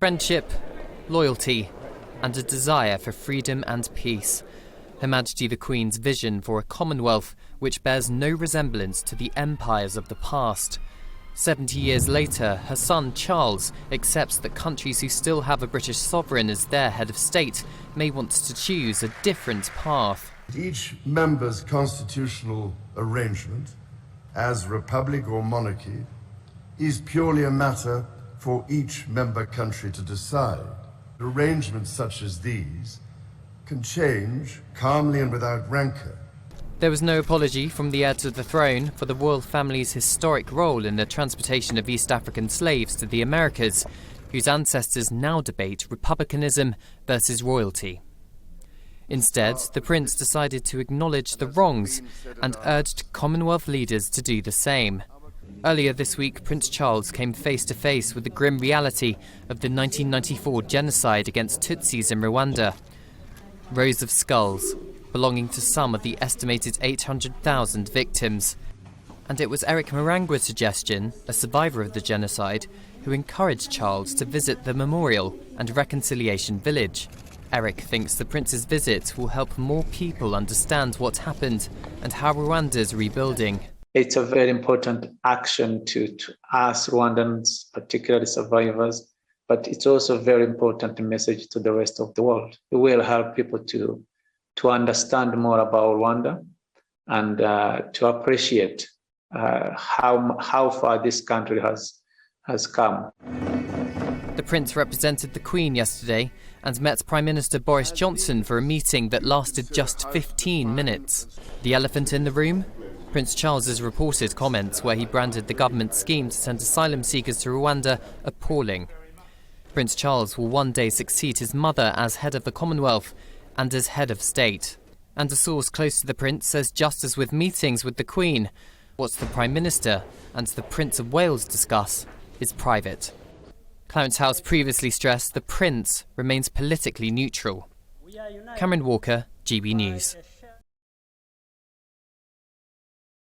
friendship, loyalty, and a desire for freedom and peace. Her Majesty the Queen's vision for a Commonwealth which bears no resemblance to the empires of the past. 70 years later, her son Charles accepts that countries who still have a British sovereign as their head of state may want to choose a different path. Each member's constitutional arrangement, as republic or monarchy, is purely a matter for each member country to decide. Arrangements such as these can change calmly and without rancour. There was no apology from the heir to the throne for the royal family's historic role in the transportation of East African slaves to the Americas, whose ancestors now debate republicanism versus royalty. Instead, the prince decided to acknowledge the wrongs and urged Commonwealth leaders to do the same. Earlier this week, Prince Charles came face to face with the grim reality of the 1994 genocide against Tutsis in Rwanda. Rows of skulls, belonging to some of the estimated 800,000 victims. And it was Eric Marangua's suggestion, a survivor of the genocide, who encouraged Charles to visit the memorial and reconciliation village. Eric thinks the prince's visit will help more people understand what happened and how Rwanda's rebuilding. It's a very important action to us Rwandans, particularly survivors, but it's also a very important message to the rest of the world. It will help people to understand more about Rwanda and to appreciate how far this country has come. The Prince represented the Queen yesterday and met Prime Minister Boris Johnson for a meeting that lasted just 15 minutes. The elephant in the room? Prince Charles's reported comments where he branded the government's scheme to send asylum seekers to Rwanda appalling. Prince Charles will one day succeed his mother as head of the Commonwealth and as head of state. And a source close to the Prince says just as with meetings with the Queen, what the Prime Minister and the Prince of Wales discuss is private. Clarence House previously stressed the Prince remains politically neutral. Cameron Walker, GB News.